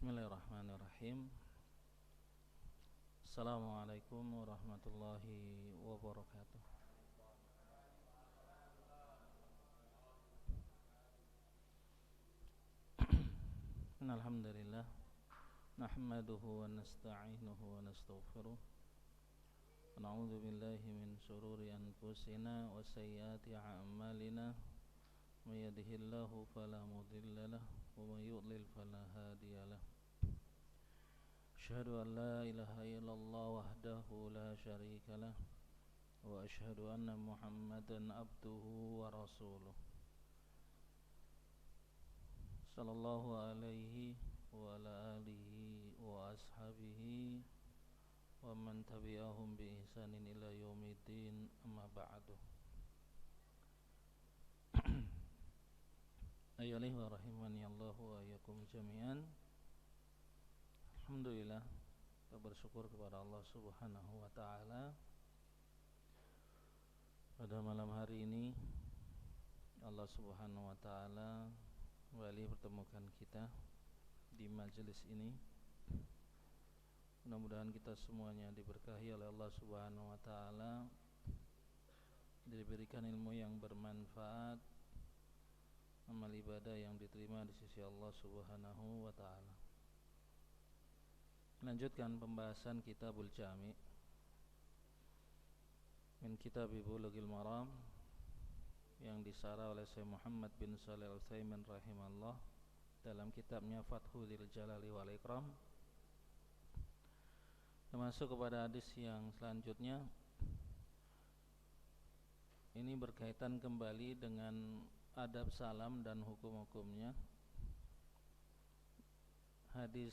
Bismillahirrahmanirrahim. Assalamualaikum warahmatullahi wabarakatuh. Alhamdulillah nahmaduhu wa nasta'inuhu wa nastaghfiruh wa na'udzu billahi min shururi anfusina wa sayyiati a'malina may yahdihillahu fala mudilla lahu wa may yudlil fala hadiya lahu. Asyhadu an la ilaha illallah wahdahu la syarika lah wa asyhadu anna Muhammadan abduhu wa rasuluh sallallahu alaihi wa ala alihi wa ashabihi wa man tabi'ahum bi ihsanin ila yaumiddin, amma ba'du. Ayyuhal wa rahimani Allah wa iyyakum jami'an. Alhamdulillah, kita bersyukur kepada Allah Subhanahu wa taala. Pada malam hari ini Allah Subhanahu wa taala kembali pertemukan kita di majelis ini. Mudah-mudahan kita semuanya diberkahi oleh Allah Subhanahu wa taala, diberikan ilmu yang bermanfaat, amal ibadah yang diterima di sisi Allah Subhanahu wa taala. Melanjutkan pembahasan Kitabul Jami' min Kitab Bulughil Maram yang disarah oleh Syekh Muhammad bin Shalih Al-Utsaimin rahimahullah dalam kitabnya Fathul Jalali wal Ikram. Masuk kepada hadis yang selanjutnya. Ini berkaitan kembali dengan adab salam dan hukum-hukumnya. Hadis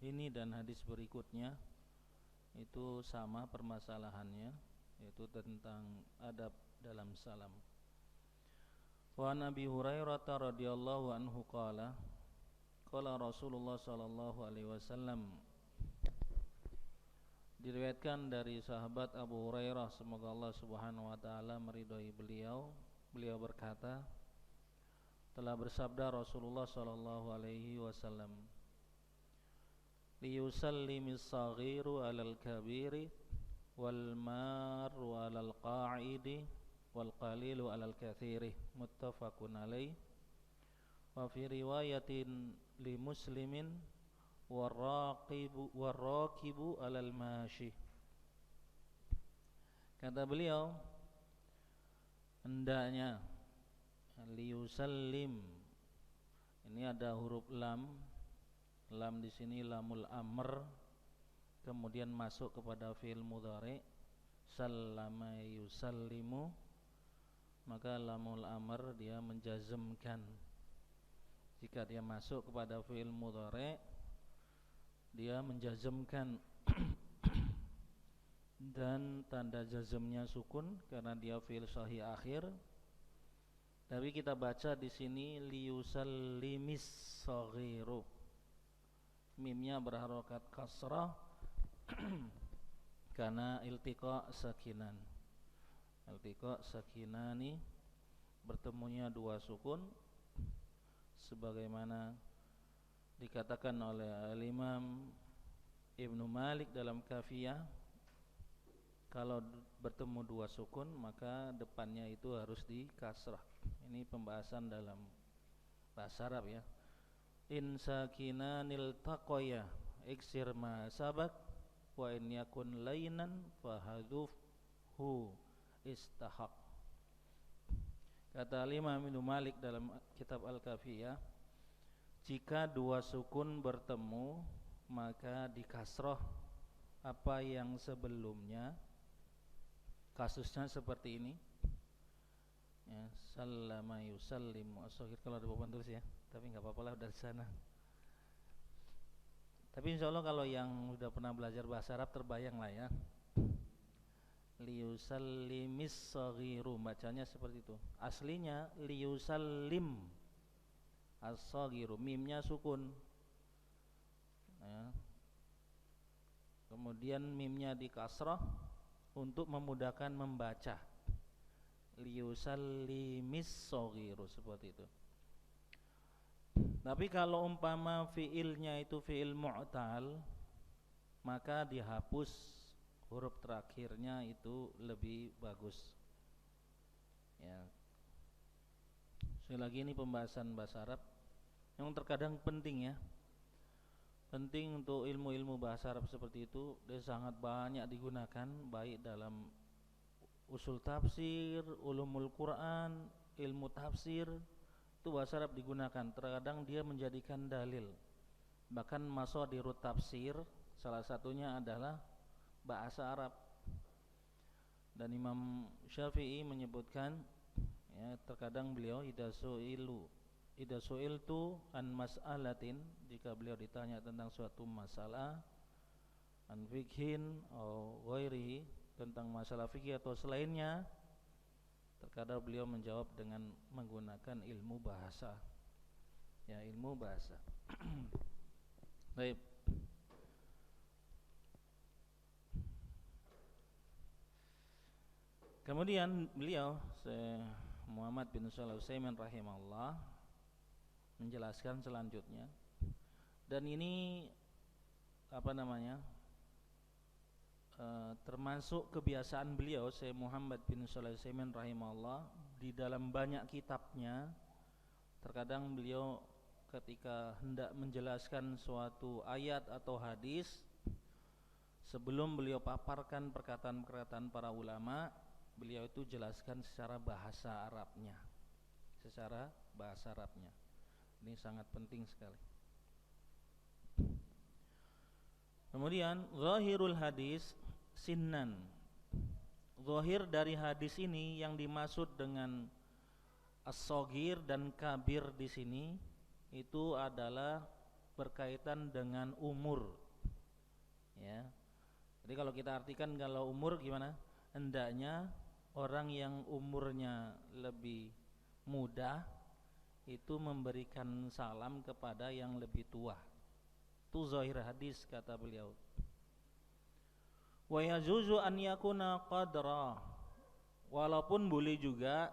ini dan hadis berikutnya itu sama permasalahannya, yaitu tentang adab dalam salam. Wa Nabi Hurairah radhiyallahu anhu qala Rasulullah sallallahu alaihi wasallam. Diriwayatkan dari sahabat Abu Hurairah, semoga Allah Subhanahu wa taala meridhai beliau. Beliau berkata, telah bersabda Rasulullah sallallahu alaihi wasallam, liyusallimis saghiru 'alal kabiri wal maru 'alal qa'idi wal qalilu 'alal katsiri, muttafaqun alaih. Wa fi riwayatin li Muslimin waraqibu 'alal mashi. Kata beliau, hendaknya liyusallim, ini ada huruf lam. Lam di sini lamul amr, kemudian masuk kepada fi'il mudhari, sallama yusallimu, maka lamul amr dia menjazmkan. Jika dia masuk kepada fi'il mudhari, dia menjazmkan dan tanda jazmnya sukun karena dia fi'il sahih akhir. Tapi kita baca di sini liyusallimis saghiru, mimnya berharokat kasrah karena iltiqa sakinan. Iltiqa sakinani, bertemunya dua sukun, sebagaimana dikatakan oleh Imam Ibnu Malik dalam Kafiyah. Kalau bertemu dua sukun maka depannya itu harus di kasrah. Ini pembahasan dalam bahasa Arab ya. In sakinanil taqoya iksir ma sabak wa in yakun lainan fahadufhu istahaq. Kata Imam Ibnu Malik dalam kitab Al-Kafiyah, jika dua sukun bertemu maka dikasroh apa yang sebelumnya. Kasusnya seperti ini ya, sallama yusallimu as-saghir. Kalau ada papan tulis ya, tapi nggak apa-apa lah dari sana. Tapi insya Allah kalau yang sudah pernah belajar bahasa Arab terbayang lah ya. Liyusallimis saghiru, bacanya seperti itu. Aslinya liyusallim as-saghiru, mimnya sukun ya. Kemudian mimnya di kasrah untuk memudahkan membaca. Liyusallimis saghiru, seperti itu. Tapi kalau umpama fiilnya itu fiil mu'tal, maka dihapus huruf terakhirnya itu lebih bagus. Ya. Sekali lagi ini pembahasan bahasa Arab yang terkadang penting ya. Penting untuk ilmu-ilmu bahasa Arab seperti itu, dia sangat banyak digunakan baik dalam usul tafsir, ulumul Quran, ilmu tafsir. Itu bahasa Arab digunakan. Terkadang dia menjadikan dalil. Bahkan masadirut tafsir salah satunya adalah bahasa Arab. Dan Imam Syafi'i menyebutkan ya, terkadang beliau idza su'iltu an mas'alatin, jika beliau ditanya tentang suatu masalah, an fikhin atau ghairihi, tentang masalah fikih atau selainnya, terkadang beliau menjawab dengan menggunakan ilmu bahasa. Ya, ilmu bahasa. Baik. Kemudian beliau Muhammad bin Shalih Al-Utsaimin rahimahullah menjelaskan selanjutnya, dan ini termasuk kebiasaan beliau Syekh Muhammad bin Shalih Al-Utsaimin rahimahullah di dalam banyak kitabnya. Terkadang beliau ketika hendak menjelaskan suatu ayat atau hadis, sebelum beliau paparkan perkataan-perkataan para ulama, beliau itu jelaskan secara bahasa Arabnya. Ini sangat penting sekali. Kemudian zahirul hadis sinnan. Zahir dari hadis ini yang dimaksud dengan as-shaghir dan kabir di sini itu adalah berkaitan dengan umur. Ya. Jadi kalau kita artikan kalau umur gimana? Hendaknya orang yang umurnya lebih muda itu memberikan salam kepada yang lebih tua. Itu zahir hadis kata beliau. Wa yajuzu an yakuna qadra. Walaupun boleh juga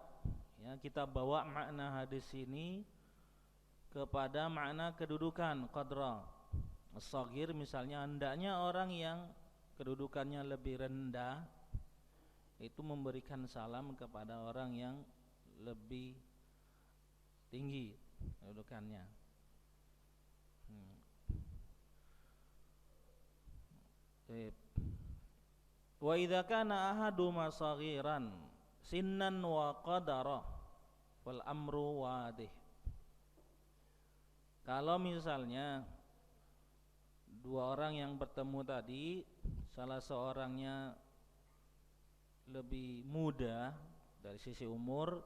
ya kita bawa makna hadis ini kepada makna kedudukan qadra. As-shaghir misalnya hendaknya orang yang kedudukannya lebih rendah itu memberikan salam kepada orang yang lebih tinggi kedudukannya. Wa idza kana ahaduma saghiran sinnan wa qadara wal amru wadih. Kalau misalnya dua orang yang bertemu tadi, salah seorangnya lebih muda dari sisi umur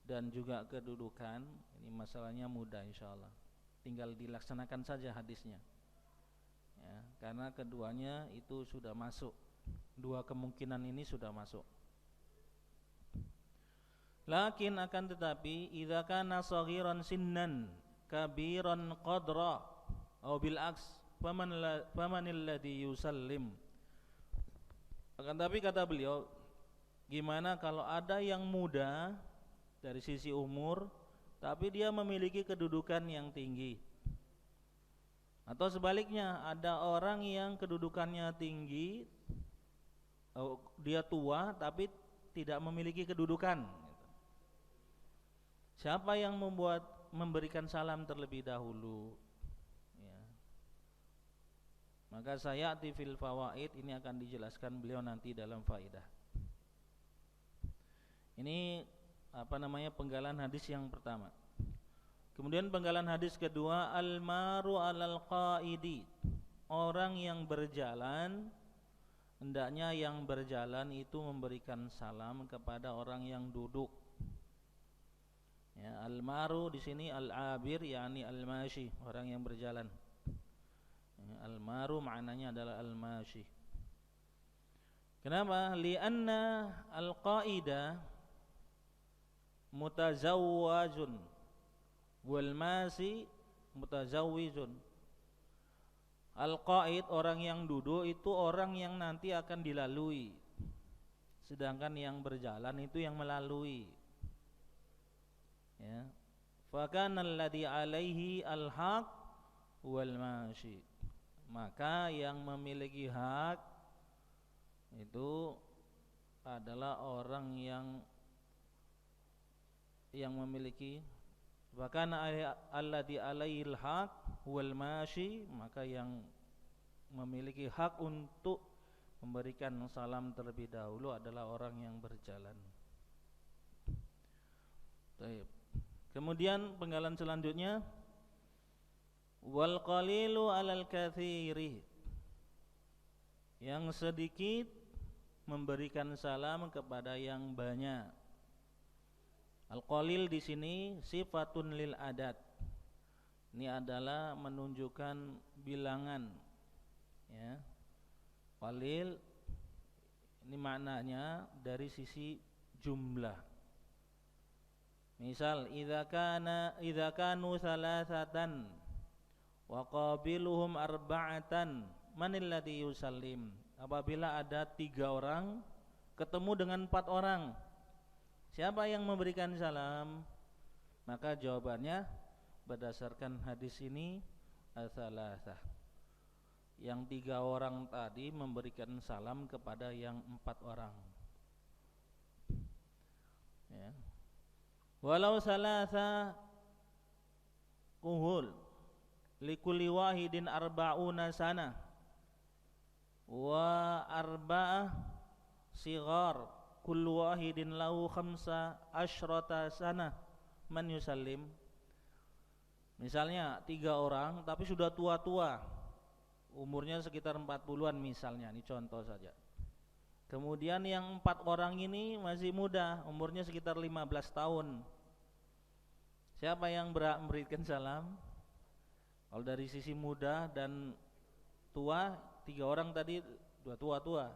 dan juga kedudukan, ini masalahnya mudah insyaallah. Tinggal dilaksanakan saja hadisnya. Ya, karena keduanya itu sudah masuk. Dua kemungkinan ini sudah masuk. Lakin akan tetapi idza kana saghiran sinnan kabiran qadra atau bil aks famanil ladzi yusallim. Akan tapi kata beliau, gimana kalau ada yang muda dari sisi umur tapi dia memiliki kedudukan yang tinggi, atau sebaliknya ada orang yang kedudukannya tinggi, dia tua tapi tidak memiliki kedudukan. Siapa yang memberikan salam terlebih dahulu? Maka sayati fil fawaid, ini akan dijelaskan beliau nanti dalam faidah. Ini penggalan hadis yang pertama. Kemudian penggalan hadis kedua, al-maru alal qaidi. Orang yang berjalan, hendaknya yang berjalan itu memberikan salam kepada orang yang duduk. Ya, al-maru di sini al-abir, yakni al-mashi, orang yang berjalan. Al-maru maknanya adalah al-mashi. Kenapa? Lianna al-qaida mutazawwajun wal masi mutazawwijun. Al-qaid, orang yang duduk itu orang yang nanti akan dilalui, sedangkan yang berjalan itu yang melalui. Ya. Fakana alladhi alaihi al-haq wal mashi. Maka yang memiliki hak itu adalah orang yang memiliki. Fakana alladhi alaihi al-haq wal mashi, maka yang memiliki hak untuk memberikan salam terlebih dahulu adalah orang yang berjalan. Baik. Kemudian penggalan selanjutnya, wal qalilu 'alal katsiri, yang sedikit memberikan salam kepada yang banyak. Al qalil di sini sifatun lil adat. Ini adalah menunjukkan bilangan, ya. Qalil ini maknanya dari sisi jumlah. Misal idza kanu salasatan wa qabiluhum arba'atan manil ladzi yusallim. Apabila ada 3 orang ketemu dengan 4 orang, siapa yang memberikan salam? Maka jawabannya berdasarkan hadis ini as-salasah. Yang 3 orang tadi memberikan salam kepada yang 4 orang, ya. Walau salasa kuhul likulli wahidin arba'una sana wa arba'ah sighar kullu wahidin lahu khamsa asyrata sana man yusallim. Misalnya 3 orang tapi sudah tua-tua, umurnya sekitar 40-an misalnya, ini contoh saja. Kemudian yang 4 orang ini masih muda, umurnya sekitar 15 tahun. Siapa yang memberikan salam? Kalau dari sisi muda dan tua, 3 orang tadi dua tua-tua,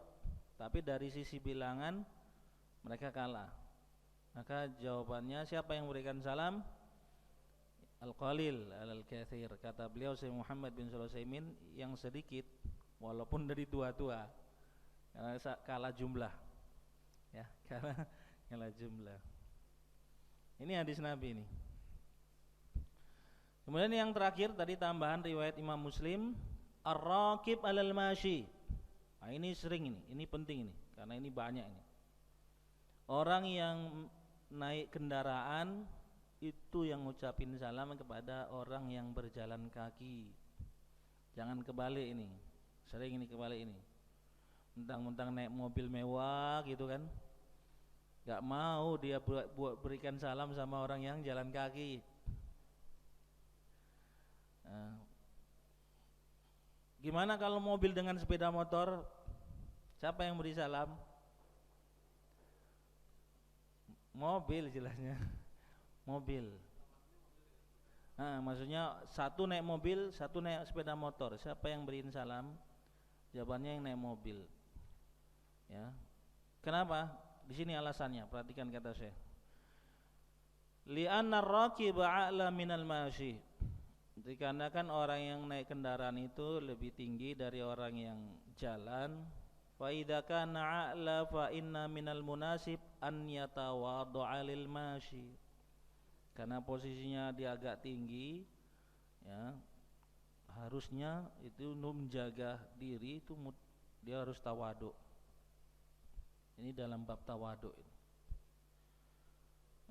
tapi dari sisi bilangan mereka kalah. Maka jawabannya siapa yang memberikan salam? Al-qalil alal katsir, kata beliau Syekh Muhammad bin Shalih Al-Utsaimin, yang sedikit walaupun dari tua-tua, kalah jumlah, ya, kalah jumlah. Ini hadis Nabi ini. Kemudian yang terakhir tadi tambahan riwayat Imam Muslim, ar-raqib 'alal mashi. Nah, ini sering ini penting ini, karena ini banyak ini. Orang yang naik kendaraan itu yang ngucapin salam kepada orang yang berjalan kaki. Jangan kebalik ini. Sering ini kebalik ini. Mentang-mentang naik mobil mewah gitu kan, gak mau dia berikan salam sama orang yang jalan kaki. Nah, gimana kalau mobil dengan sepeda motor? Siapa yang beri salam? Mobil jelasnya. Mobil. Nah, maksudnya satu naik mobil, satu naik sepeda motor. Siapa yang beriin salam? Jawabannya yang naik mobil. Ya. Kenapa? Di sini alasannya, perhatikan kata Syekh. Li'anna ar-raqiba a'la minal mashi. Dikarenakan orang yang naik kendaraan itu lebih tinggi dari orang yang jalan. Fa idza kana a'la fa inna minal munasib an yatawadda'a lil mashi. Karena posisinya dia agak tinggi, ya, harusnya itu menjaga diri itu dia harus tawaduk. Ini dalam bab tawaduk.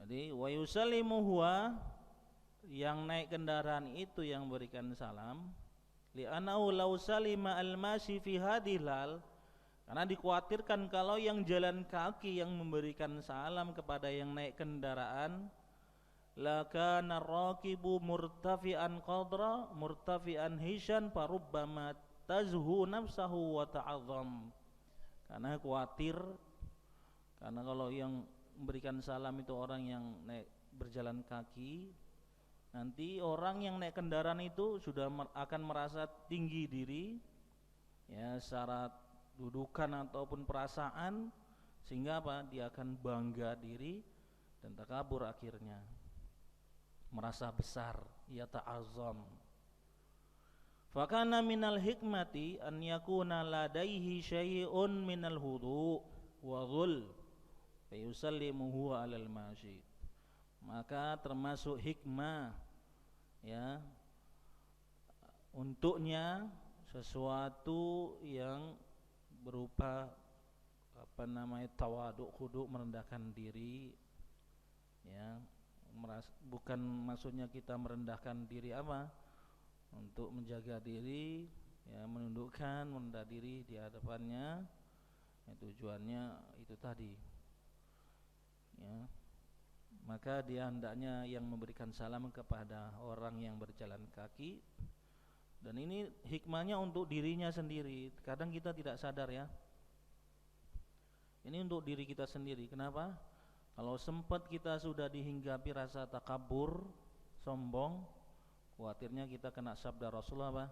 Jadi wa yusallimu huwa, yang naik kendaraan itu yang berikan salam, li'annahu law salima al-mashi fi hadhilal, karena dikhawatirkan kalau yang jalan kaki yang memberikan salam kepada yang naik kendaraan, lakana raqibu murtafi'an qadra murtafi'an hishan farubbama tazhu nafsahu wa ta'azzam. Karena khawatir, karena kalau yang memberikan salam itu orang yang naik berjalan kaki, nanti orang yang naik kendaraan itu sudah akan merasa tinggi diri, ya, secara dudukan ataupun perasaan, sehingga apa? Dia akan bangga diri dan takabur, akhirnya merasa besar, ya ta'azzam. Fakana minal hikmati an yakuna ladaihi syai'un minal hudu wa dhul fa yusallimuhu alal mashi. Maka termasuk hikmah ya untuknya sesuatu yang berupa tawadu, khudu, merendahkan diri ya. Bukan maksudnya kita merendahkan diri untuk menjaga diri ya, menundukkan, merendah diri di hadapannya ya, tujuannya itu tadi ya. Maka dia hendaknya yang memberikan salam kepada orang yang berjalan kaki, dan ini hikmahnya untuk dirinya sendiri. Kadang kita tidak sadar ya, ini untuk diri kita sendiri. Kenapa? Kalau sempat kita sudah dihinggapi rasa takabur, sombong, khawatirnya kita kena sabda Rasulullah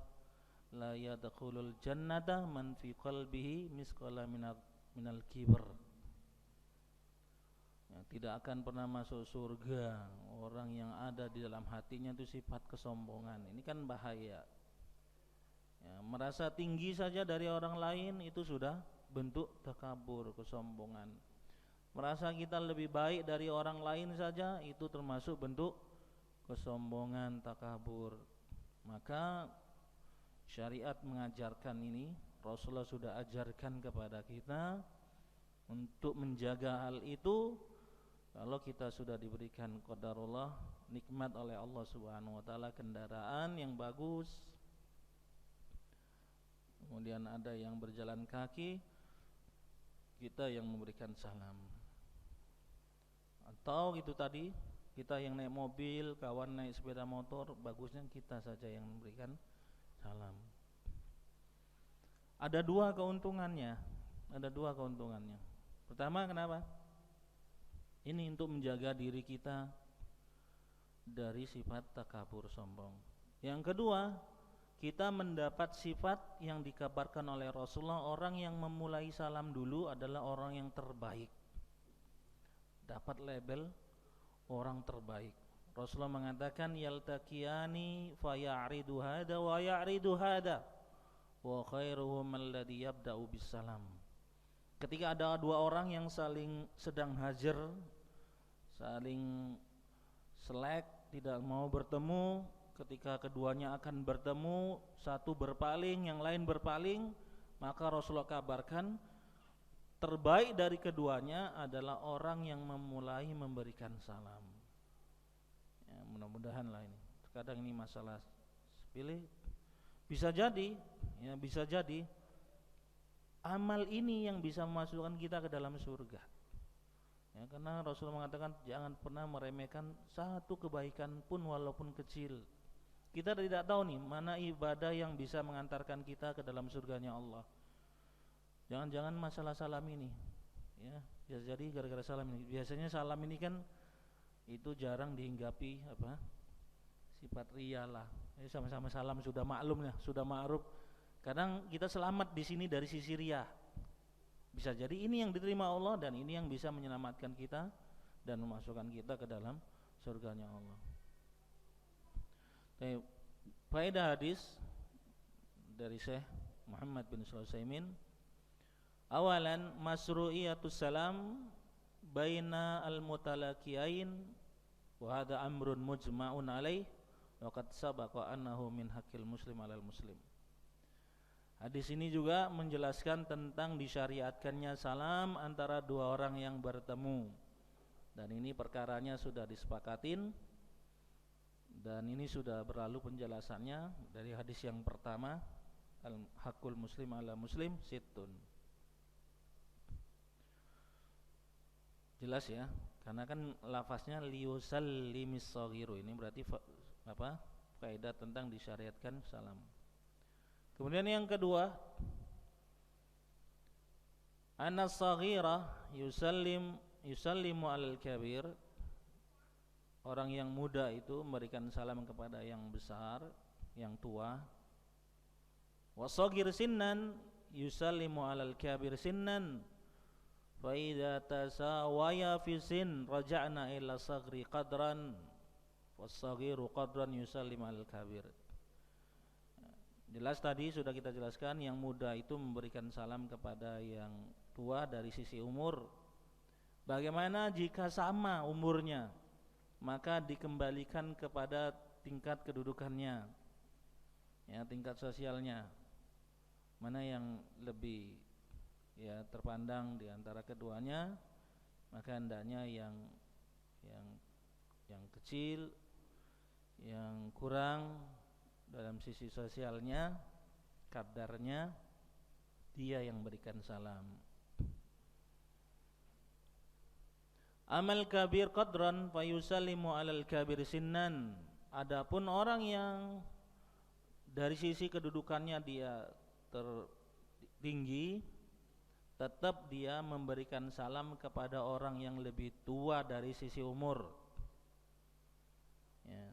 la yadkhulul jannata man fi qalbihi misqala minal kibr ya, tidak akan pernah masuk surga orang yang ada di dalam hatinya itu sifat kesombongan. Ini kan bahaya ya, merasa tinggi saja dari orang lain itu sudah bentuk takabur, kesombongan. Merasa kita lebih baik dari orang lain saja itu termasuk bentuk kesombongan, takabur. Maka syariat mengajarkan ini, Rasulullah sudah ajarkan kepada kita untuk menjaga hal itu. Kalau kita sudah diberikan qadarullah, nikmat oleh Allah Subhanahu wa taala, kendaraan yang bagus, kemudian ada yang berjalan kaki, kita yang memberikan salam. Atau itu tadi, kita yang naik mobil, kawan naik sepeda motor, bagusnya kita saja yang memberikan salam. Ada dua keuntungannya. Pertama, kenapa? Ini untuk menjaga diri kita dari sifat takabur, sombong. Yang kedua, kita mendapat sifat yang dikabarkan oleh Rasulullah, orang yang memulai salam dulu adalah orang yang terbaik. Dapat label orang terbaik. Rasulullah mengatakan yaltaqiyani fa ya'ridu hada wa ya'ridu hada wa khairuhum alladhi yabda'u bisalam. Ketika ada dua orang yang saling sedang hajar, saling selek, tidak mau bertemu, ketika keduanya akan bertemu, satu berpaling, yang lain berpaling, maka Rasulullah kabarkan terbaik dari keduanya adalah orang yang memulai memberikan salam. Ya, mudah-mudahan lah ini. Kadang ini masalah sepele. Bisa jadi amal ini yang bisa memasukkan kita ke dalam surga. Ya, karena Rasulullah mengatakan jangan pernah meremehkan satu kebaikan pun walaupun kecil. Kita tidak tahu nih mana ibadah yang bisa mengantarkan kita ke dalam surganya Allah. Jangan-jangan masalah salam ini ya, bisa jadi gara-gara salam ini. Biasanya salam ini kan itu jarang dihinggapi sifat riya lah. Sama-sama salam sudah maklum ya, sudah ma'ruf. Kadang kita selamat di sini dari sisi riya. Bisa jadi ini yang diterima Allah dan ini yang bisa menyelamatkan kita dan memasukkan kita ke dalam surganya Allah. Faedah hadis dari Syekh Muhammad bin Shalih Al-Utsaimin. Awalan masru'iyatus salam baina al-mutalaqiyain wa hadha amrun mujma'un alaih wa qad sabaqa annahu min haqqil muslim 'alal muslim. Hadis ini juga menjelaskan tentang disyariatkannya salam antara dua orang yang bertemu. Dan ini perkaranya sudah disepakatin dan ini sudah berlalu penjelasannya dari hadis yang pertama, al-haqqul muslim 'ala muslim sittun. Jelas ya, karena kan lafaznya liyusallimis shaghiru, ini berarti kaidah tentang disyariatkan salam. Kemudian yang kedua, anas shaghira yusallimu alal kabir, orang yang muda itu memberikan salam kepada yang besar, yang tua. Wasaghir sinnan yusallimu alal kabir sinnan. Fa idza tasawaya fi sin raja'na ila saghri qadran was-saghiru qadran yusallimu alal kabir. Jelas tadi sudah kita jelaskan, yang muda itu memberikan salam kepada yang tua dari sisi umur. Bagaimana jika sama umurnya? maka dikembalikan kepada tingkat kedudukannya, ya, tingkat sosialnya, mana yang lebih ya terpandang di antara keduanya, maka hendaknya yang yang kecil, yang kurang dalam sisi sosialnya, kadarnya, dia yang berikan salam. Amal kabir qadran fayusallimu alal kabir sinnan. Adapun orang yang dari sisi kedudukannya dia tertinggi, tetap dia memberikan salam kepada orang yang lebih tua dari sisi umur, ya.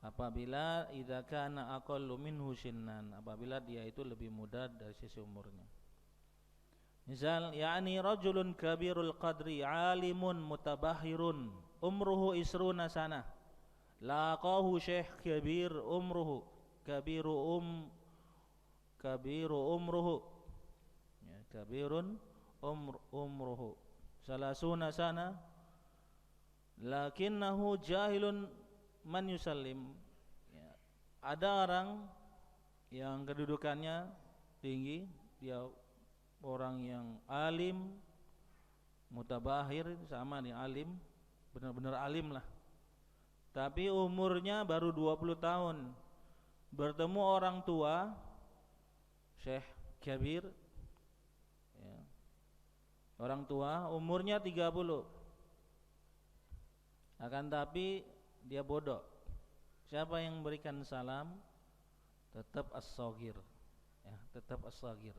Apabila idza kana aqallu minhu sinnan, apabila dia itu lebih muda dari sisi umurnya. Misal, yakni rajulun kabirul qadri alimun mutabahhirun umruhu isruna sanah laqahu syekh kabir umruhu kabiru umruhu, ya, kabirun umruhu salasuna sana lakinnahu jahilun man yusallim, ya. Ada orang yang kedudukannya tinggi, dia orang yang alim, mutabahir, sama nih alim, benar-benar alim lah, tapi umurnya baru 20 tahun. Bertemu orang tua Syekh Kabir, ya. Orang tua umurnya 30, akan tapi dia bodoh. Siapa yang memberikan salam? Tetap as-saghir, ya, tetap as-saghir.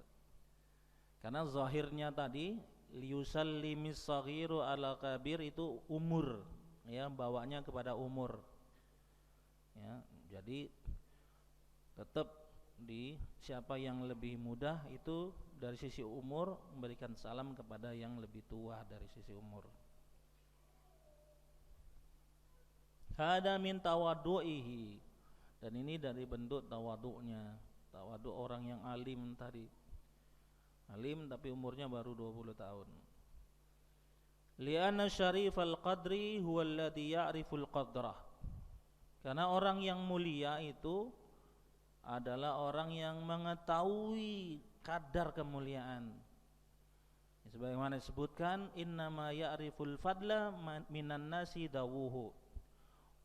Karena zahirnya tadi liyusallimis saghiru ala kabir itu umur, ya, bawanya kepada umur, ya. Jadi tetap di siapa yang lebih muda itu dari sisi umur memberikan salam kepada yang lebih tua dari sisi umur. Hada min tawaddu'ihi, dan ini dari bentuk tawaduknya, tawaduk orang yang alim tadi, alim tapi umurnya baru 20 tahun. Li'anna syarifal qadri huwa alladhi ya'riful qadrah, karena orang yang mulia itu adalah orang yang mengetahui kadar kemuliaan. Sebagaimana disebutkan, innama ya'riful fadla minan nasi dawuhu.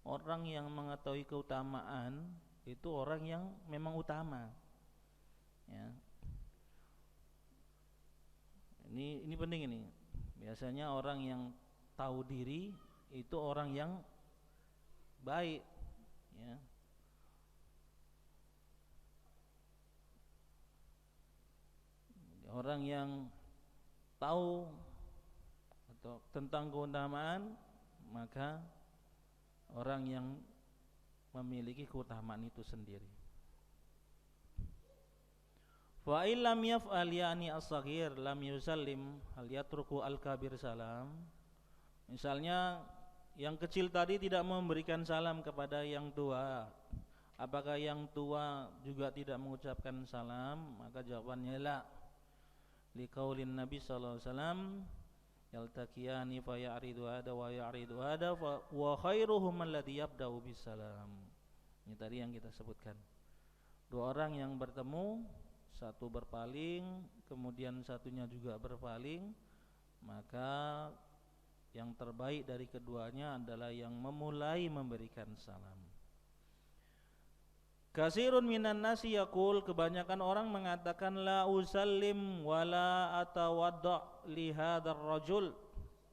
Orang yang mengetahui keutamaan itu orang yang memang utama, ya. Ini penting ini. Biasanya orang yang tahu diri itu orang yang baik, ya. Orang yang tahu atau tentang keutamaan, maka orang yang memiliki keutamaan itu sendiri. Fa illam yaf'al yani as-saghir lam yusallim hal yatruku al-kabir salam. Misalnya yang kecil tadi tidak memberikan salam kepada yang tua, apakah yang tua juga tidak mengucapkan salam? Maka jawabannya la. Liqaulin Nabi sallallahu alaihi wasallam yaltaqiyani fa ya'ridu hada wa ya'ridu hada wa khairuhum alladhi yabda'u bisalam. Ini tadi yang kita sebutkan. Dua orang yang bertemu, satu berpaling, kemudian satunya juga berpaling, maka yang terbaik dari keduanya adalah yang memulai memberikan salam. Kasirun minan nasi yaqul, kebanyakan orang mengatakan la usallim wala atawadda li hadzal rajul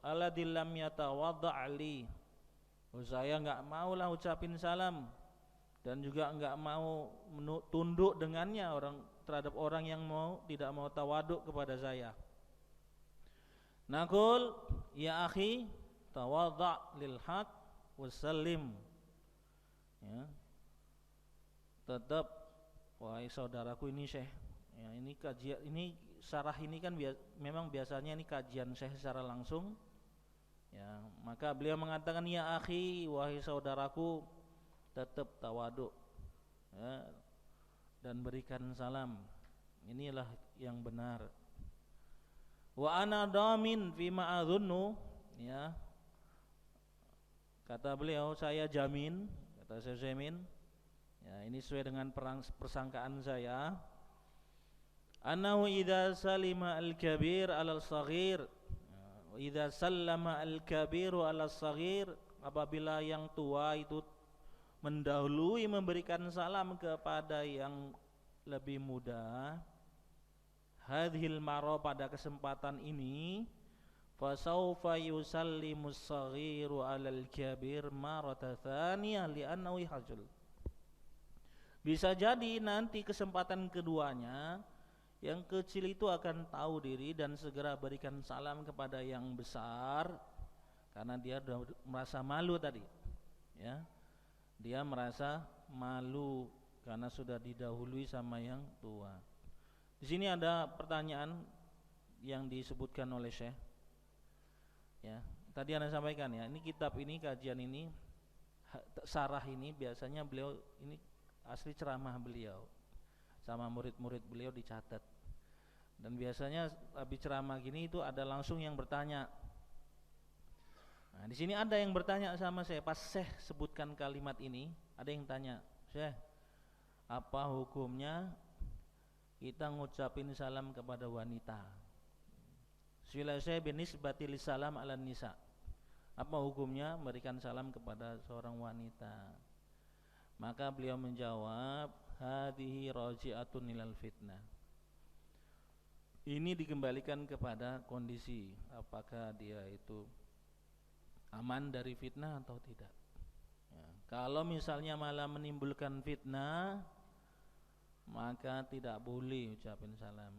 alladzi lam yatawadda li. Saya enggak maulah ucapin salam dan juga enggak mau tunduk dengannya terhadap orang yang tidak mau tawaduk kepada saya. Naqul ya akhi tawadda lil haq wasallim, ya. Tetap, wahai saudaraku ini Syekh, ya, ini kajian, ini syarah ini kan memang biasanya ini kajian Syekh secara langsung, ya. Maka beliau mengatakan ya akhi, wahai saudaraku, tetap tawaduk, ya, dan berikan salam. Inilah yang benar. Wa ana damin fi ma adzunnu, ya. Kata beliau, saya jamin, kata Syekh Utsaimin, ya ini sesuai dengan persangkaan saya, annahu idza salima al-kabir 'alal shaghir, idza sallama al-kabiru 'alas shaghir, apabila yang tua itu mendahului memberikan salam kepada yang lebih muda, hadhil maro, pada kesempatan ini, fasaufa yusallimus saghiru 'alal kabir marata tsaniyah li'annahu yahjul. Bisa jadi nanti kesempatan keduanya yang kecil itu akan tahu diri dan segera berikan salam kepada yang besar, karena dia sudah merasa malu tadi, ya. Dia merasa malu karena sudah didahului sama yang tua. Di sini ada pertanyaan yang disebutkan oleh Syekh. Ya, tadi Anda sampaikan ya, ini kitab ini, kajian ini, sarah ini biasanya beliau ini asli ceramah beliau sama murid-murid beliau dicatat. Dan biasanya habis ceramah gini itu ada langsung yang bertanya. Nah, di sini ada yang bertanya sama saya pas Syekh sebutkan kalimat ini, ada yang tanya, "Syekh, apa hukumnya kita ngucapin salam kepada wanita?" Selesai binisbati salam ala nisa. Apa hukumnya memberikan salam kepada seorang wanita? Maka beliau menjawab, hadhihi raji'atun ilal fitnah. Ini dikembalikan kepada kondisi, apakah dia itu aman dari fitnah atau tidak. Ya, kalau misalnya malah menimbulkan fitnah, maka tidak boleh ucapin salam.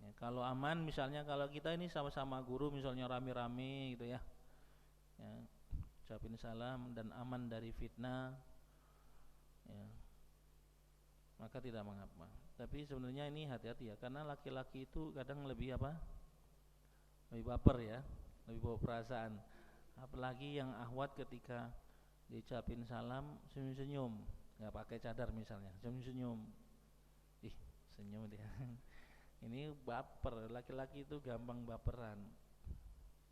Ya, kalau aman, misalnya kalau kita ini sama-sama guru, misalnya rame-rame gitu ya, ucapin salam dan aman dari fitnah, ya, maka tidak mengapa. Tapi sebenarnya ini hati-hati ya, karena laki-laki itu kadang lebih apa? Lebih baper ya, lebih bawa perasaan. Apalagi yang ahwat ketika diucapin salam senyum-senyum, nggak pakai cadar misalnya, senyum-senyum, ih senyum dia. Ini baper, laki-laki itu gampang baperan,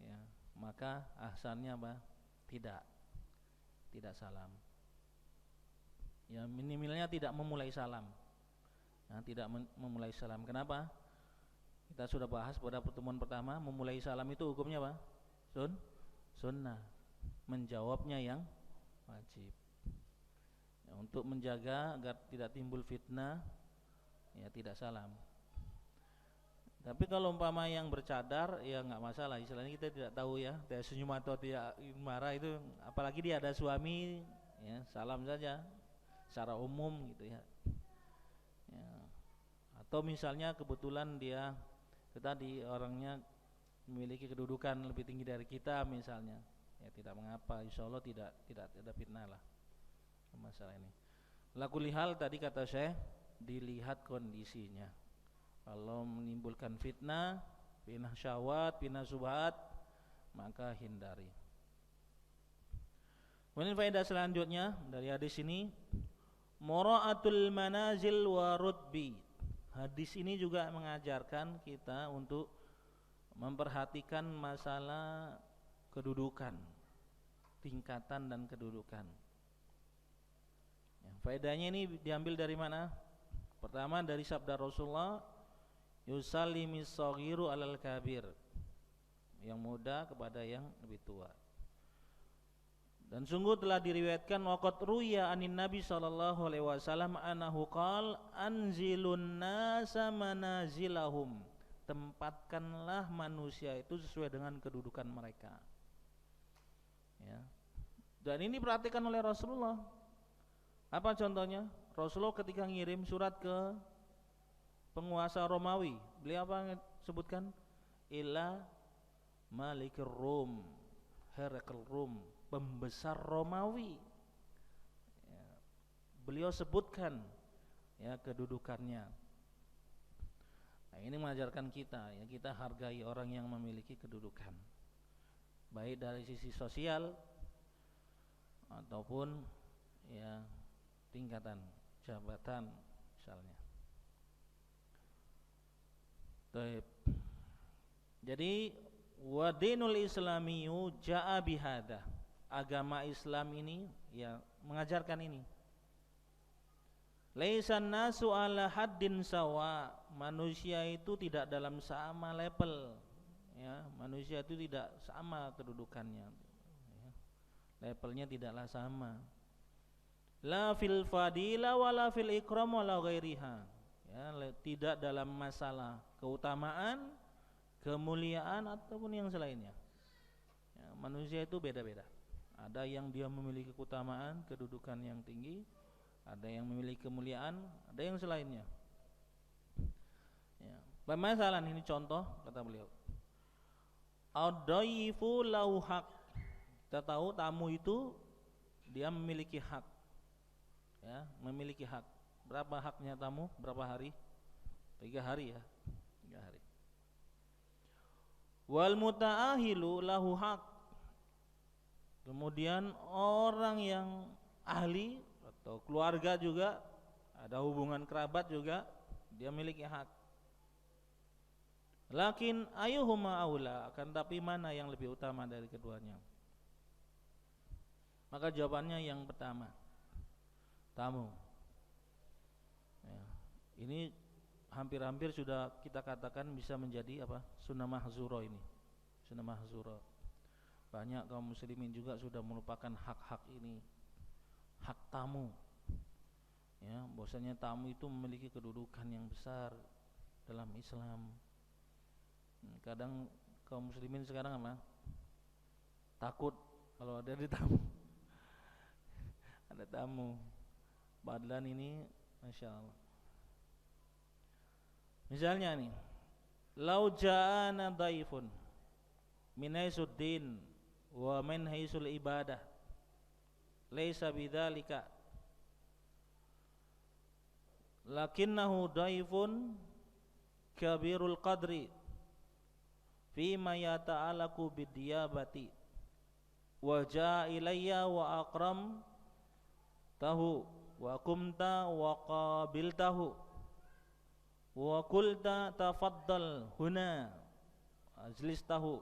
ya. Maka ahsannya apa? Tidak salam. Ya minimalnya tidak memulai salam. Nah, tidak memulai salam. Kenapa? Kita sudah bahas pada pertemuan pertama, memulai salam itu hukumnya apa? Sunnah. Menjawabnya yang wajib. Ya, untuk menjaga agar tidak timbul fitnah, ya tidak salam. Tapi kalau umpama yang bercadar, ya nggak masalah. Istilahnya kita tidak tahu ya, dia senyum atau dia marah itu, apalagi dia ada suami, ya salam saja secara umum gitu ya. Ya. Atau misalnya kebetulan dia tadi orangnya memiliki kedudukan lebih tinggi dari kita misalnya, ya tidak mengapa. Insya Allah tidak ada fitnah lah masalah ini. Lakulihal tadi kata saya, dilihat kondisinya. Kalau menimbulkan fitnah syahwat, fitnah subhat, maka hindari. Kemudian faedah selanjutnya dari hadis ini, mura'atul manazil wa rutbi. Hadis ini juga mengajarkan kita untuk memperhatikan masalah kedudukan, tingkatan dan kedudukan. Ya, faedahnya ini diambil dari mana? Pertama dari sabda Rasulullah, yusallimis saghiru alal kabir, yang muda kepada yang lebih tua. Dan sungguh telah diriwayatkan waqad ruya anin Nabi sallallahu alaihi wasallam annahu qala anzilun nasa manazilahum, tempatkanlah manusia itu sesuai dengan kedudukan mereka. Ya. Dan ini perhatikan oleh Rasulullah. Apa contohnya? Rasulullah ketika ngirim surat ke penguasa Romawi, beliau apa sebutkan? Ila Malikir Rum, Herakl Rum, pembesar Romawi. Ya, beliau sebutkan ya kedudukannya. Nah, ini mengajarkan kita ya, kita hargai orang yang memiliki kedudukan, baik dari sisi sosial ataupun ya tingkatan jabatan misalnya. Baik. Jadi wadinul islamiyu ja'a bihada. agama Islam ini ya mengajarkan ini. Laisan nasu ala haddin sawa, manusia itu tidak dalam sama level, ya, manusia itu tidak sama kedudukannya, ya. Levelnya tidaklah sama. La fil fadila wala fil ikram wala ghairiha, ya, tidak dalam masalah keutamaan, kemuliaan ataupun yang selainnya, ya, manusia itu beda-beda. Ada yang dia memiliki keutamaan, kedudukan yang tinggi, ada yang memiliki kemuliaan, ada yang selainnya, ya. Permasalahan ini contoh kata beliau, ad-dhaifu lahu haq. Kita tahu tamu itu dia memiliki hak, ya, memiliki hak. Berapa haknya tamu? Berapa hari? 3 hari, ya, 3 hari. Wal muta'ahilu lahu haq. Kemudian orang yang ahli atau keluarga juga, ada hubungan kerabat juga, dia memiliki hak. Lakin ayuhuma aula, akan tapi mana yang lebih utama dari keduanya? Maka jawabannya yang pertama, tamu, ya. Ini hampir-hampir sudah kita katakan bisa menjadi apa? Sunnah mahzura ini, sunnah mahzura. Banyak kaum muslimin juga sudah melupakan hak-hak ini, hak tamu, ya, bahwasanya tamu itu memiliki kedudukan yang besar dalam Islam. Kadang kaum muslimin sekarang apa? Takut kalau ada tamu. Ada tamu. Padahal ini Masya Allah. Misalnya nih, lau ja'ana dhaifun min haisuddin wa min haisul ibadah laisa bidzalika lakinnahu dhaifun kabirul qadri fima yata'alaku bidiyabati wa ja'a ilayya wa akram tahu wa kumta wa qabiltahu wa qulta tafaddal huna ajlis tahu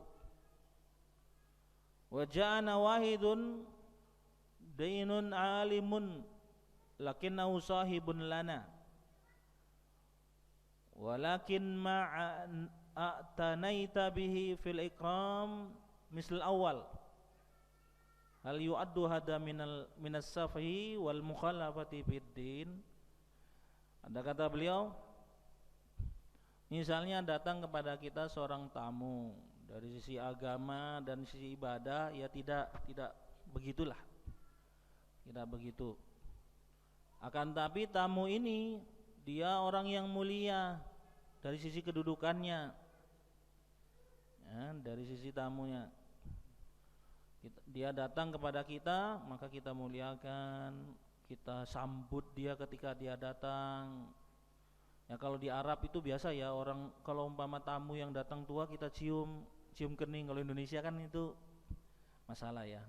wa ja'ana wahidun dainun alimun lakinnahu sahibun lana walakin ma'atanaita bihi fil ikram misal awal hal yu'addu hada minas safi wal mukhalafati fiddin. Ada kata beliau, misalnya datang kepada kita seorang tamu dari sisi agama dan sisi ibadah, ya tidak begitulah, tidak begitu. Akan tapi tamu ini dia orang yang mulia dari sisi kedudukannya, ya, dari sisi tamunya. Dia datang kepada kita, maka kita muliakan, kita sambut dia ketika dia datang. Ya, kalau di Arab itu biasa ya, orang kalau umpama tamu yang datang tua kita cium kening. Kalau Indonesia kan itu masalah ya.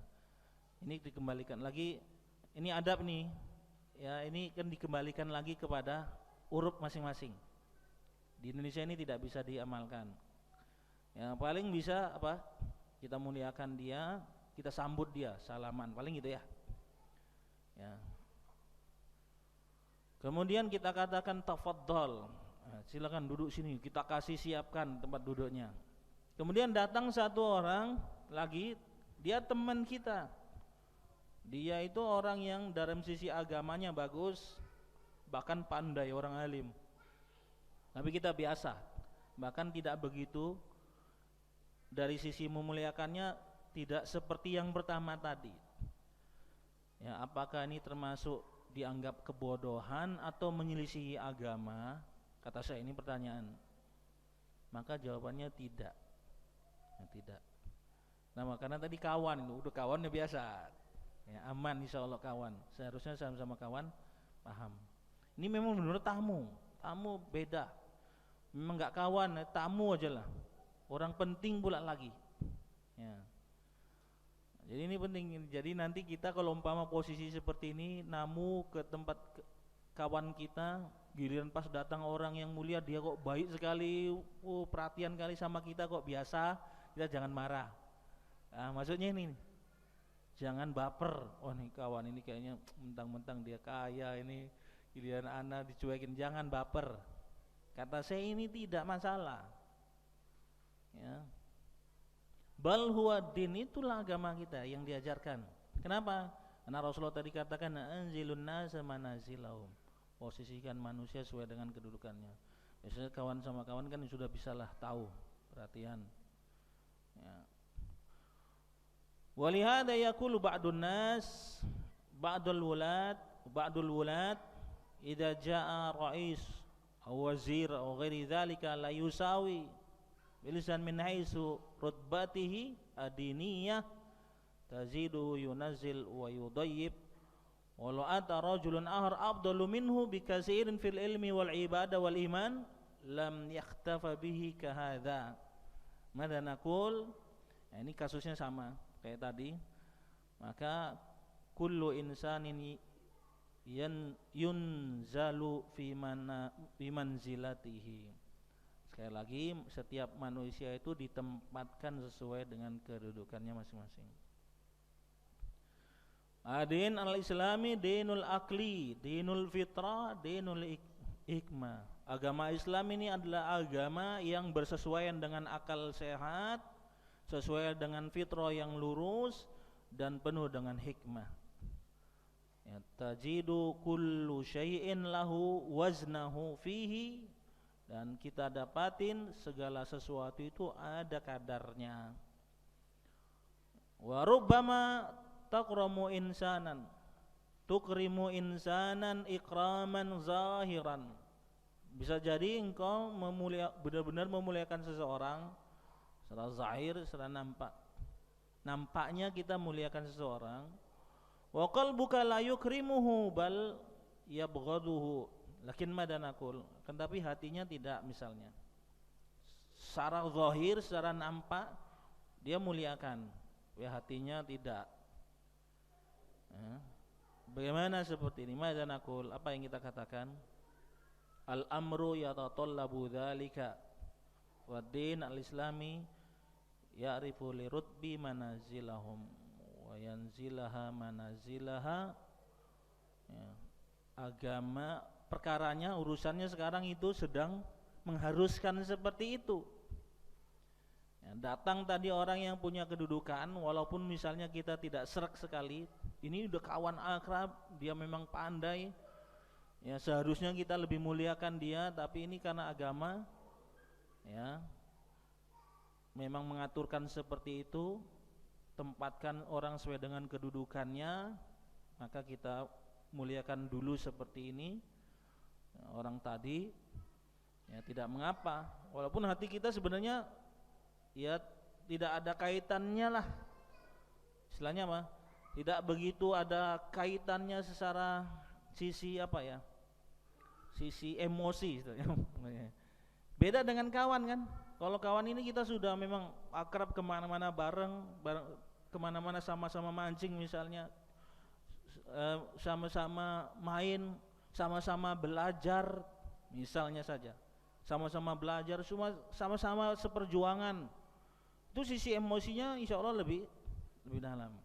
Ini dikembalikan lagi, ini adab nih. Ya, ini kan dikembalikan lagi kepada uruf masing-masing. Di Indonesia ini tidak bisa diamalkan. Ya, paling bisa apa? Kita muliakan dia, kita sambut dia, salaman, paling gitu ya. Ya. Kemudian kita katakan tafaddal, silakan duduk sini, kita kasih siapkan tempat duduknya. Kemudian datang satu orang lagi, dia teman kita, dia itu orang yang dalam sisi agamanya bagus, bahkan pandai, orang alim. Tapi kita biasa, bahkan tidak begitu. Dari sisi memuliakannya tidak seperti yang pertama tadi. Ya, apakah ini termasuk dianggap kebodohan atau menyelisihi agama? Kata saya ini pertanyaan. Maka jawabannya tidak. Ya, tidak. Nah, karena tadi kawan itu, udah kawannya biasa. Ya, aman insyaallah kawan. Seharusnya sama-sama kawan paham. Ini memang benar tamu beda. Memang enggak kawan, tamu aja lah. Orang penting pula lagi. Ya. Jadi ini penting. Jadi nanti kita kalau umpama posisi seperti ini, namu ke tempat kawan kita, giliran pas datang orang yang mulia, dia kok baik sekali, perhatian kali sama kita kok biasa, kita jangan marah. Nah, maksudnya ini, Jangan baper. Oh nih kawan ini kayaknya mentang-mentang dia kaya ini, giliran ana dicuekin. Jangan baper. Kata saya ini tidak masalah. Ya. Bal huwa din, itulah agama kita yang diajarkan. Kenapa? Karena Rasulullah tadi katakan anzilun nasa manazilahum. Posisikan manusia sesuai dengan kedudukannya. Biasanya kawan sama kawan kan sudah bisalah tahu, perhatian. Ya. Walihada yaqulu ba'dun nas, ba'dul wulad idza jaa rais aw wazir aw ghairi dzalika la yusawi bilisan min haitsu rutbatihi adiniyah tazidu yunazzil wa yudayyib walau ata rajulun ahar afdalu minhu bikasirin fil ilmi wal ibadah wal iman lam yakhtafa bihi kahadza. Mada naqul, nah ini kasusnya sama kayak tadi. Maka kullu insanin yunzalu fi manzilatihi. Sekali lagi, setiap manusia itu ditempatkan sesuai dengan kedudukannya masing-masing. Adin al-islami dinul akli, dinul fitrah, dinul hikmah. Agama Islam ini adalah agama yang bersesuaian dengan akal sehat, sesuai dengan fitrah yang lurus dan penuh dengan hikmah. Ya, tajidu kullu syai'in lahu waznahu fihi, dan kita dapatin segala sesuatu itu ada kadarnya. Wa rubbama takrimu insanan ikraman zahiran. Bisa jadi engkau benar-benar memuliakan seseorang secara zahir, secara nampak. Nampaknya kita muliakan seseorang. Wa qalbuka la yukrimuhu bal yabghaduhu. Lakin madanakul, tetapi hatinya tidak, misalnya. Secara zahir, secara nampak dia muliakan, ya hatinya tidak. Bagaimana seperti ini? Madanakul, apa yang kita katakan? Al-amru yatatallabu dzalika wa din al-islami ya'rifu li rutbi manazilahum wa yanzilaha manazilaha. Ya. Agama, perkaranya, urusannya sekarang itu sedang mengharuskan seperti itu. Ya, datang tadi orang yang punya kedudukan, walaupun misalnya kita tidak serak sekali, ini udah kawan akrab, dia memang pandai. Ya, seharusnya kita lebih muliakan dia, tapi ini karena agama, ya, memang mengaturkan seperti itu, tempatkan orang sesuai dengan kedudukannya, maka kita muliakan dulu seperti ini. Orang tadi, ya tidak mengapa, walaupun hati kita sebenarnya ya tidak ada kaitannya lah, istilahnya apa? Tidak begitu ada kaitannya secara sisi apa ya? Sisi emosi gitu. Beda dengan kawan kan. Kalau kawan ini kita sudah memang akrab, kemana-mana bareng kemana-mana sama-sama mancing misalnya, sama-sama main, sama-sama belajar misalnya saja, sama-sama belajar, semua sama-sama seperjuangan. Itu sisi emosinya insya Allah lebih dalam.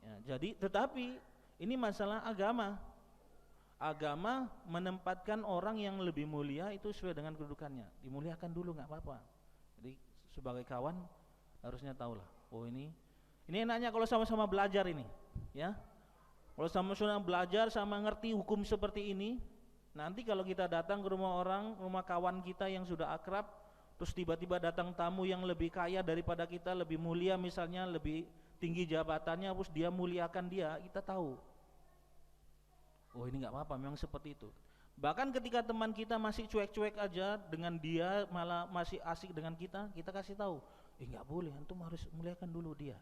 Ya, jadi tetapi ini masalah agama. Agama menempatkan orang yang lebih mulia itu sesuai dengan kedudukannya, dimuliakan dulu, nggak apa-apa. Jadi sebagai kawan harusnya tahulah, oh ini enaknya kalau sama-sama belajar ini, ya. Kalau sama-sama belajar, sama ngerti hukum seperti ini, nanti kalau kita datang ke rumah orang, rumah kawan kita yang sudah akrab, terus tiba-tiba datang tamu yang lebih kaya daripada kita, lebih mulia misalnya, lebih tinggi jabatannya, terus dia muliakan dia, kita tahu. Oh ini nggak apa-apa, memang seperti itu. Bahkan ketika teman kita masih cuek-cuek aja dengan dia, malah masih asik dengan kita kasih tahu, nggak boleh, antum harus muliakan dulu dia.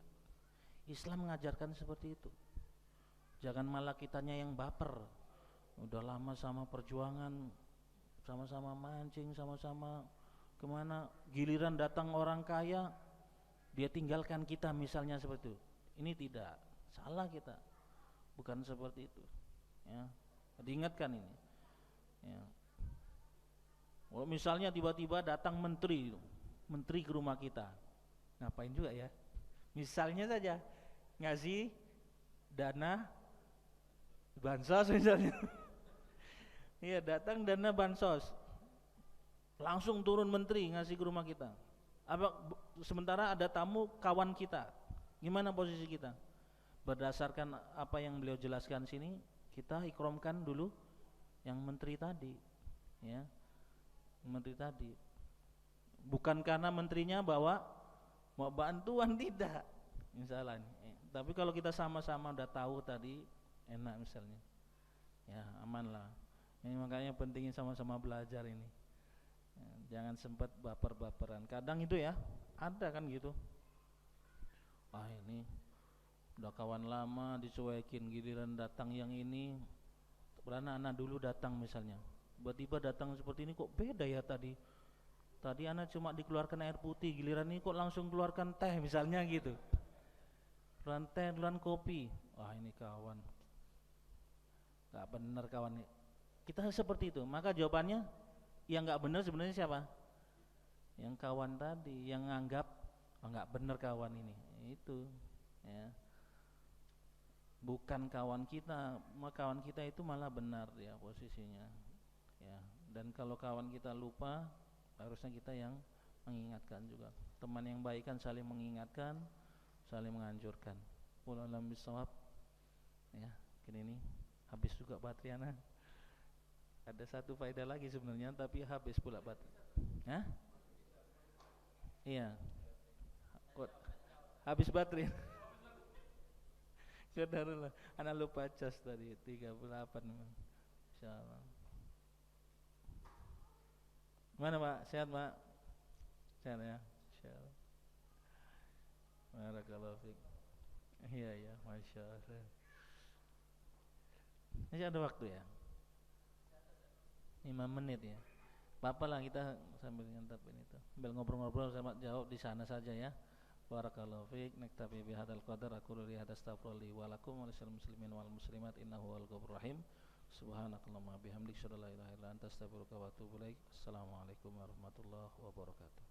Islam mengajarkan seperti itu. Jangan malah kitanya yang baper. Udah lama sama perjuangan, sama-sama mancing, sama-sama kemana, giliran datang orang kaya, dia tinggalkan kita misalnya seperti itu. Ini tidak, salah kita, bukan seperti itu. Ya, diingatkan ini. Ya. Kalau misalnya tiba-tiba datang menteri ke rumah kita, ngapain juga ya? Misalnya saja, ngasih dana bansos misalnya. Iya, datang dana bansos, langsung turun menteri ngasih ke rumah kita. Sementara ada tamu kawan kita, gimana posisi kita? Berdasarkan apa yang beliau jelaskan sini, kita ikramkan dulu yang menteri tadi, ya, menteri tadi. Bukan karena menterinya bawa mau bantuan, tidak, misalnya. Tapi kalau kita sama-sama udah tahu tadi, enak misalnya, ya aman lah. Ini makanya pentingnya sama-sama belajar ini. Jangan sempat baper-baperan. Kadang itu ya, ada kan gitu. Ah ini udah kawan lama dicuekin, giliran datang yang ini. Anak-anak dulu datang misalnya, tiba-tiba datang seperti ini, kok beda ya tadi. Tadi anak cuma dikeluarkan air putih, giliran ini kok langsung keluarkan teh misalnya gitu. Keluaran teh, keluaran kopi. Wah ini kawan, gak bener kawan. Kita seperti itu. Maka jawabannya yang gak bener sebenarnya siapa? Yang kawan tadi, yang nganggap gak bener kawan ini. Itu ya, bukan kawan kita. Kawan kita itu malah benar ya posisinya ya. Dan kalau kawan kita lupa, harusnya kita yang mengingatkan juga. Teman yang baik kan saling mengingatkan, saling menganjurkan. Wallahu a'lam bishawab. Ya, ini habis juga baterai anak. Ada satu faedah lagi sebenarnya, tapi habis pula baterai. Hah? Iya. Kok habis baterai? Saudara, anak lupa cas tadi 38. Insyaallah. Mana Pak? Sehat Pak? Sehat ya? Insyaallah. Barakallahu fiik. Iya ya, Masya Allah. Masih ada waktu ya? 5 menit ya. Apa lah kita sambil nyantapin itu. Sambil ngobrol-ngobrol sama jawab di sana saja ya. Barakallahu fiik. Naktafi bihadzal qadar, aku li hadzal astaghfirullah wa lakum wa lisal muslimin wal muslimat innahu wal ghafurur rahim. Subhanakallahumma bihamdika asyhadu an la ilaha illa anta astaghfiruka wa atubu ilaik. Assalamualaikum warahmatullahi wabarakatuh.